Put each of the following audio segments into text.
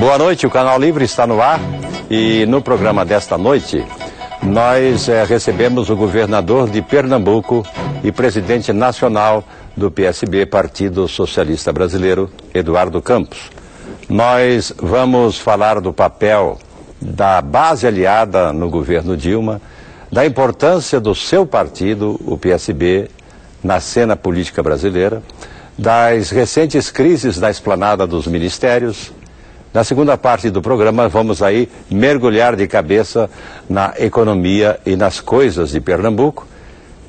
Boa noite, o Canal Livre está no ar e no programa desta noite nós recebemos o governador de Pernambuco e presidente nacional do PSB, Partido Socialista Brasileiro, Eduardo Campos. Nós vamos falar do papel da base aliada no governo Dilma, da importância do seu partido, o PSB, na cena política brasileira, das recentes crises da esplanada dos ministérios. Na segunda parte do programa vamos aí mergulhar de cabeça na economia e nas coisas de Pernambuco,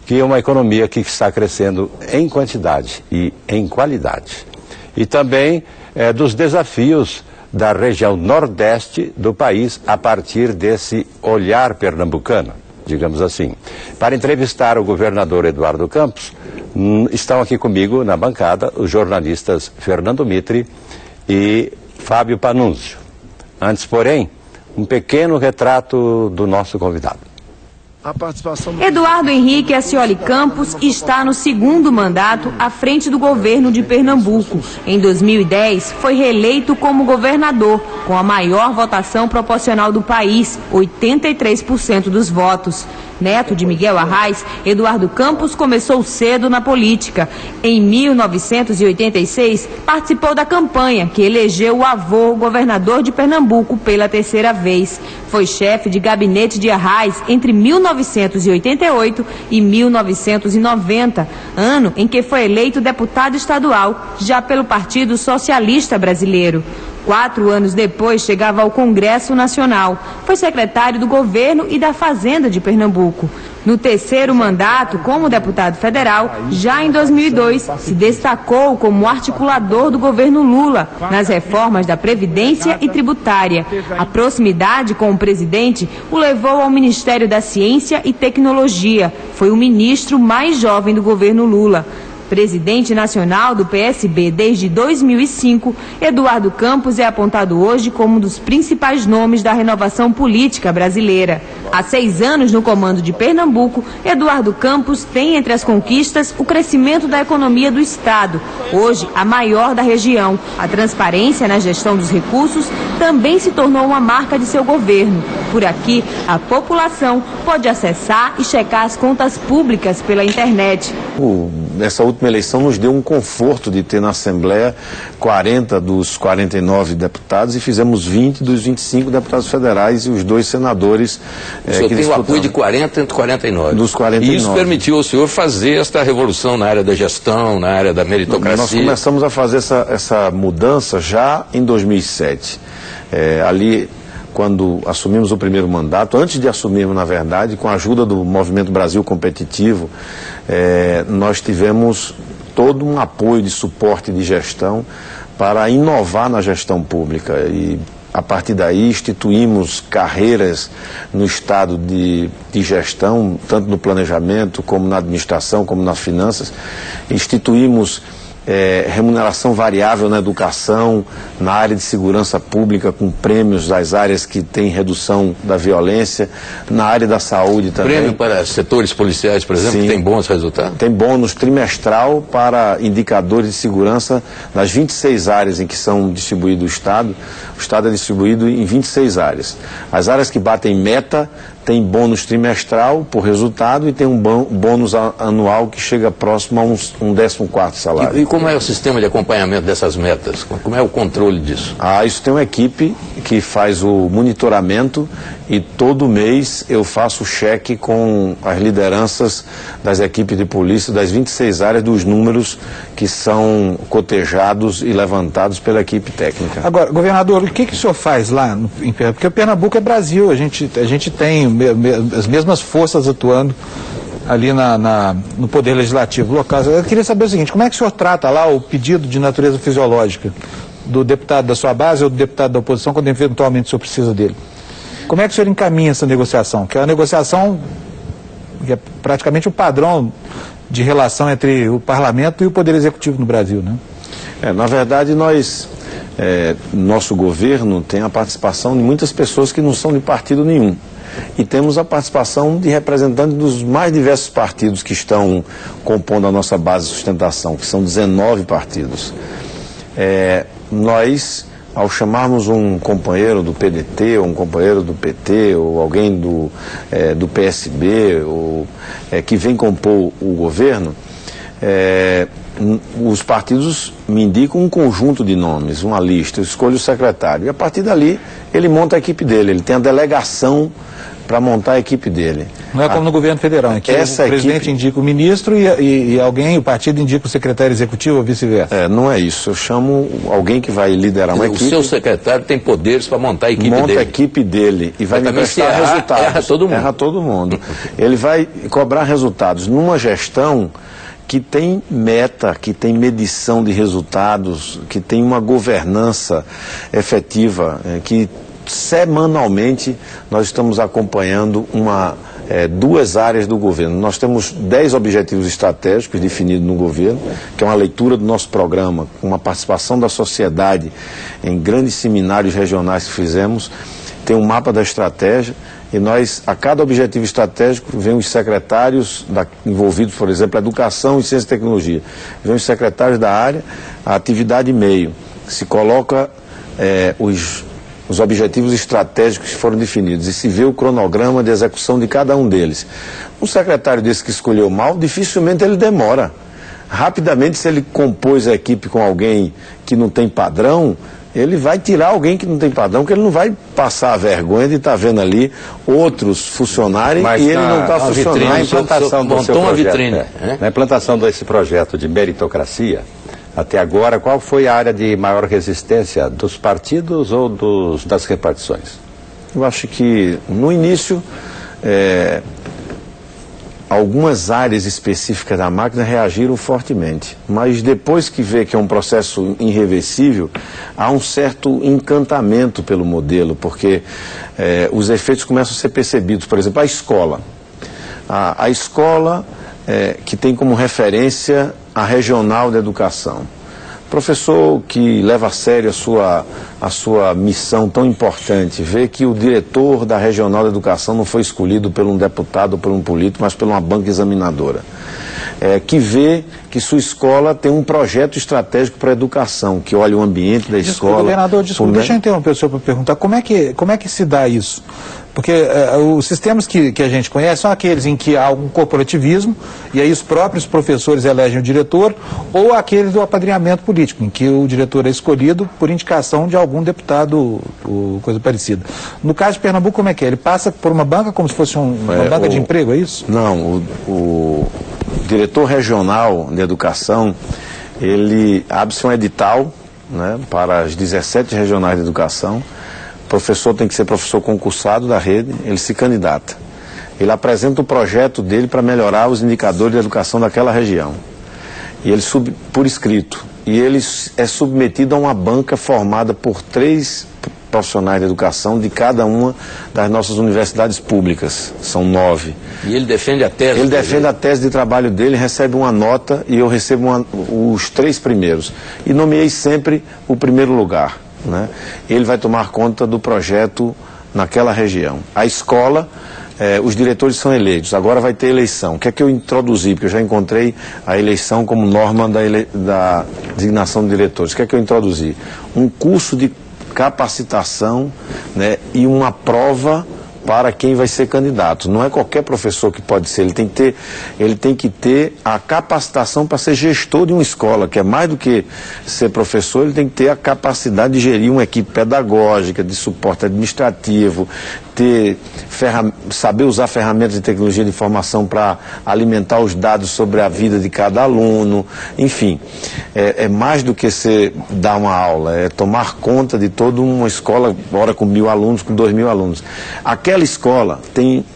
que é uma economia que está crescendo em quantidade e em qualidade. E também dos desafios da região nordeste do país a partir desse olhar pernambucano, digamos assim. Para entrevistar o governador Eduardo Campos, estão aqui comigo na bancada os jornalistas Fernando Mitre e Fábio Panunzio. Antes, porém, um pequeno retrato do nosso convidado. Eduardo Henrique Ascioli Campos está no segundo mandato à frente do governo de Pernambuco. Em 2010, foi reeleito como governador, com a maior votação proporcional do país, 83% dos votos. Neto de Miguel Arraes, Eduardo Campos começou cedo na política. Em 1986, participou da campanha que elegeu o avô governador de Pernambuco pela terceira vez. Foi chefe de gabinete de Arraes entre 1988 e 1990, ano em que foi eleito deputado estadual, já pelo Partido Socialista Brasileiro. 4 anos depois, chegava ao Congresso Nacional. Foi secretário do Governo e da Fazenda de Pernambuco. No terceiro mandato, como deputado federal, já em 2002, se destacou como articulador do governo Lula nas reformas da Previdência e tributária. A proximidade com o presidente o levou ao Ministério da Ciência e Tecnologia. Foi o ministro mais jovem do governo Lula. Presidente nacional do PSB desde 2005, Eduardo Campos é apontado hoje como um dos principais nomes da renovação política brasileira. Há 6 anos no comando de Pernambuco, Eduardo Campos tem entre as conquistas o crescimento da economia do Estado, hoje a maior da região. A transparência na gestão dos recursos também se tornou uma marca de seu governo. Por aqui, a população pode acessar e checar as contas públicas pela internet. Nessa última eleição nos deu um conforto de ter na Assembleia 40 dos 49 deputados e fizemos 20 dos 25 deputados federais e os 2 senadores. O senhor tem o apoio de 40 entre 49. Dos 49. E isso permitiu ao senhor fazer esta revolução na área da gestão, na área da meritocracia. Nós começamos a fazer essa mudança já em 2007. Ali, quando assumimos o primeiro mandato, antes de assumirmos, na verdade, com a ajuda do Movimento Brasil Competitivo, nós tivemos todo um apoio de suporte de gestão para inovar na gestão pública e a partir daí instituímos carreiras no estado de gestão, tanto no planejamento como na administração, como nas finanças. Instituímos remuneração variável na educação, na área de segurança pública, com prêmios das áreas que têm redução da violência, na área da saúde também. Prêmio para setores policiais, por exemplo, Sim, que tem bons resultados? Tem bônus trimestral para indicadores de segurança nas 26 áreas em que são distribuídos o Estado. O Estado é distribuído em 26 áreas. As áreas que batem meta tem bônus trimestral por resultado e tem um bônus anual que chega próximo a um 14º salário. E como é o sistema de acompanhamento dessas metas? Como é o controle disso? Isso tem uma equipe que faz o monitoramento e todo mês eu faço o cheque com as lideranças das equipes de polícia das 26 áreas dos números que são cotejados e levantados pela equipe técnica. Agora, governador, o que o senhor faz lá em Pernambuco? Porque o Pernambuco é Brasil, a gente tem as mesmas forças atuando ali no Poder Legislativo local. Eu queria saber o seguinte, como é que o senhor trata lá o pedido de natureza fisiológica do deputado da sua base ou do deputado da oposição, quando eventualmente o senhor precisa dele? Como é que o senhor encaminha essa negociação? Que é uma negociação que é praticamente o padrão de relação entre o Parlamento e o Poder Executivo no Brasil, né? Na verdade, nosso governo tem a participação de muitas pessoas que não são de partido nenhum. E temos a participação de representantes dos mais diversos partidos que estão compondo a nossa base de sustentação, que são 19 partidos. Nós ao chamarmos um companheiro do PDT, ou um companheiro do PT, ou alguém do PSB, ou, que vem compor o governo, os partidos me indicam um conjunto de nomes, uma lista, eu escolho o secretário. E a partir dali, ele monta a equipe dele, ele tem a delegação para montar a equipe dele. Não é como no governo federal, em que o presidente indica o ministro e alguém, o partido indica o secretário executivo ou vice-versa. Não é isso. Eu chamo alguém que vai liderar uma equipe. O seu secretário tem poderes para montar a equipe dele. Monta a equipe dele e vai me prestar resultados. Erra todo mundo. Erra todo mundo. Ele vai cobrar resultados numa gestão que tem meta, que tem medição de resultados, que tem uma governança efetiva, que semanalmente nós estamos acompanhando duas áreas do governo. Nós temos 10 objetivos estratégicos definidos no governo, que é uma leitura do nosso programa, com uma participação da sociedade em grandes seminários regionais que fizemos. Tem um mapa da estratégia e nós, a cada objetivo estratégico, vem os secretários envolvidos, por exemplo, educação e ciência e tecnologia. Vem os secretários da área, a atividade e meio. Se coloca os objetivos estratégicos que foram definidos e se vê o cronograma de execução de cada um deles. Um secretário desse que escolheu mal, dificilmente ele demora. Rapidamente, se ele compôs a equipe com alguém que não tem padrão, ele vai tirar alguém que não tem padrão, porque ele não vai passar a vergonha de estar vendo ali outros funcionarem e ele não está funcionando. Na implantação do seu projeto, na implantação desse projeto de meritocracia, até agora, qual foi a área de maior resistência dos partidos ou das repartições? Eu acho que, no início, algumas áreas específicas da máquina reagiram fortemente. Mas depois que vê que é um processo irreversível, há um certo encantamento pelo modelo, porque os efeitos começam a ser percebidos. Por exemplo, a escola. A escola que tem como referência a regional de educação. Professor que leva a sério a sua missão tão importante, vê que o diretor da regional de educação não foi escolhido por um deputado ou por um político, mas por uma banca examinadora. Que vê que sua escola tem um projeto estratégico para a educação, que olha o ambiente da escola. Governador, desculpa, deixa eu interromper o senhor para perguntar, como é que se dá isso? Porque os sistemas que a gente conhece são aqueles em que há algum corporativismo, e aí os próprios professores elegem o diretor, ou aqueles do apadrinhamento político, em que o diretor é escolhido por indicação de algum deputado ou coisa parecida. No caso de Pernambuco, como é que é? Ele passa por uma banca como se fosse uma banca de emprego, é isso? Não, o diretor regional de educação, ele abre-se um edital, né, para as 17 regionais de educação. O professor tem que ser professor concursado da rede, ele se candidata. Ele apresenta o projeto dele para melhorar os indicadores de educação daquela região. E ele por escrito. E ele é submetido a uma banca formada por 3 profissionais de educação de cada uma das nossas universidades públicas. São 9. E ele defende a tese? Ele defende a tese de trabalho dele, recebe uma nota e eu recebo os 3 primeiros. E nomeei sempre o primeiro lugar, né? Ele vai tomar conta do projeto naquela região. A escola, os diretores são eleitos, agora vai ter eleição. O que é que eu introduzi? Porque eu já encontrei a eleição como norma da designação de diretores. O que é que eu introduzi? Um curso de capacitação, né, e uma prova para quem vai ser candidato. Não é qualquer professor que pode ser, ele tem que ter a capacitação para ser gestor de uma escola, que é mais do que ser professor, ele tem que ter a capacidade de gerir uma equipe pedagógica, de suporte administrativo, saber usar ferramentas de tecnologia de informação para alimentar os dados sobre a vida de cada aluno, enfim, é mais do que dar uma aula, é tomar conta de toda uma escola, ora com 1.000 alunos, com 2.000 alunos. Aquela escola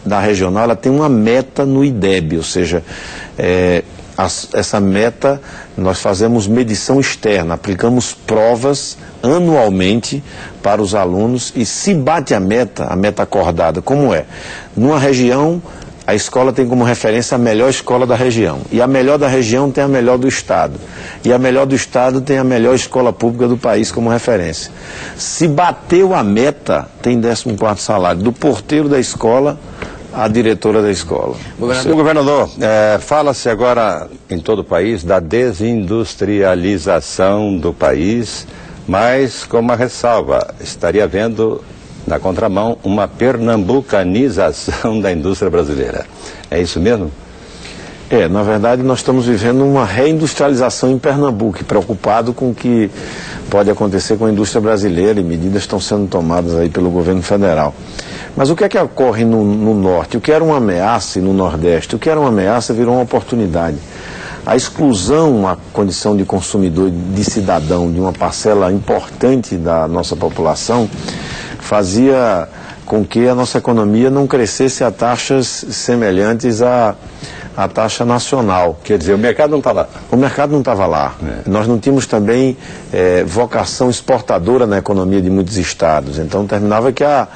da regional, ela tem uma meta no IDEB, ou seja, essa meta, nós fazemos medição externa, aplicamos provas anualmente para os alunos e se bate a meta acordada, como é? Numa região, a escola tem como referência a melhor escola da região. E a melhor da região tem a melhor do estado. E a melhor do estado tem a melhor escola pública do país como referência. Se bateu a meta, tem 14º salário. Do porteiro da escola à diretora da escola. Governador, fala-se agora em todo o país da desindustrialização do país, mas com uma ressalva, estaria havendo na contramão uma pernambucanização da indústria brasileira. É isso mesmo? Na verdade nós estamos vivendo uma reindustrialização em Pernambuco, preocupado com o que pode acontecer com a indústria brasileira, e medidas estão sendo tomadas aí pelo governo federal. Mas o que é que ocorre no norte? O que era uma ameaça, e no nordeste? O que era uma ameaça virou uma oportunidade. A exclusão, a condição de consumidor, de cidadão, de uma parcela importante da nossa população, fazia com que a nossa economia não crescesse a taxas semelhantes à taxa nacional. Quer dizer, o mercado não está lá. O mercado não estava lá. Nós não tínhamos também vocação exportadora na economia de muitos estados. Então terminava que a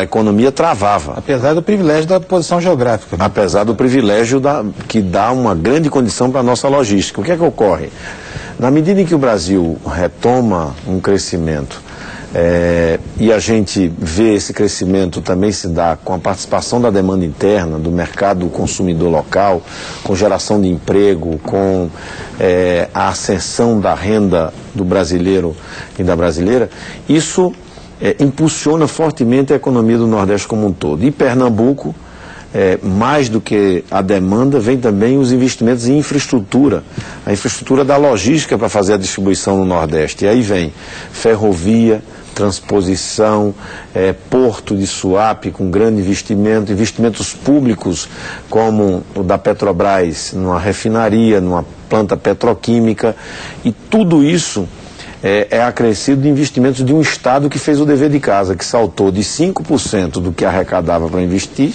economia travava. Apesar do privilégio da posição geográfica. Né? Apesar do privilégio que dá uma grande condição para a nossa logística. O que é que ocorre? Na medida em que o Brasil retoma um crescimento, e a gente vê esse crescimento também se dar com a participação da demanda interna, do mercado consumidor local, com geração de emprego, com a ascensão da renda do brasileiro e da brasileira, isso impulsiona fortemente a economia do Nordeste como um todo. E Pernambuco, mais do que a demanda, vem também os investimentos em infraestrutura, a infraestrutura da logística para fazer a distribuição no Nordeste. E aí vem ferrovia, transposição, porto de Suape com grande investimento, investimentos públicos como o da Petrobras, numa refinaria, numa planta petroquímica, e tudo isso é acrescido de investimentos de um Estado que fez o dever de casa, que saltou de 5% do que arrecadava para investir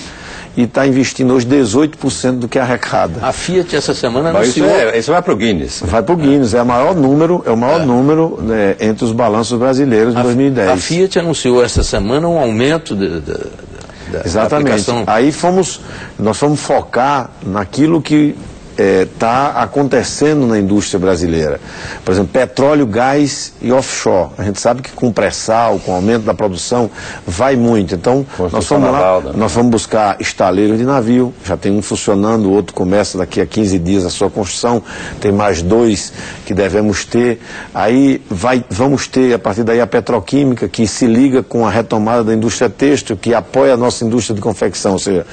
e está investindo hoje 18% do que arrecada. A Fiat essa semana anunciou... Isso vai para o Guinness. Vai para o Guinness, é o maior número entre os balanços brasileiros de 2010. A Fiat anunciou essa semana um aumento Exatamente. Da aplicação. Aí nós fomos focar naquilo que está acontecendo na indústria brasileira. Por exemplo, petróleo, gás e offshore. A gente sabe que com pré-sal, com o aumento da produção, vai muito. Então, nós fomos buscar estaleiros de navio, já tem um funcionando, o outro começa daqui a 15 dias a sua construção, tem mais 2 que devemos ter. Aí vamos ter, a partir daí, a petroquímica, que se liga com a retomada da indústria têxtil, que apoia a nossa indústria de confecção, ou seja,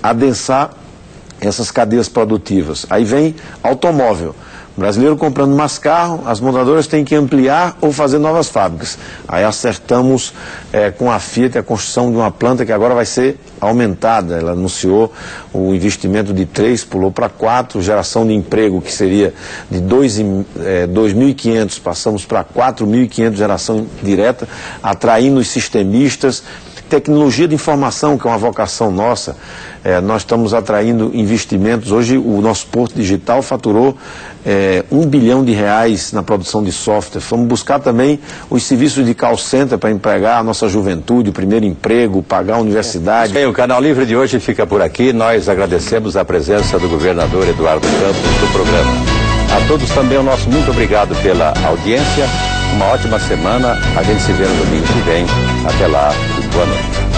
adensar essas cadeias produtivas. Aí vem automóvel. O brasileiro comprando mais carro, as montadoras têm que ampliar ou fazer novas fábricas. Aí acertamos com a Fiat a construção de uma planta que agora vai ser aumentada. Ela anunciou o investimento de 3, pulou para 4, geração de emprego que seria de 2.500, passamos para 4.500 geração direta, atraindo os sistemistas. Tecnologia de informação, que é uma vocação nossa, nós estamos atraindo investimentos. Hoje o nosso Porto Digital faturou R$1 bilhão na produção de software. Vamos buscar também os serviços de call center para empregar a nossa juventude, o primeiro emprego, pagar a universidade. Bem, o Canal Livre de hoje fica por aqui. Nós agradecemos a presença do governador Eduardo Campos no programa. A todos também o nosso muito obrigado pela audiência. Uma ótima semana. A gente se vê no domingo que vem. Até lá e boa noite.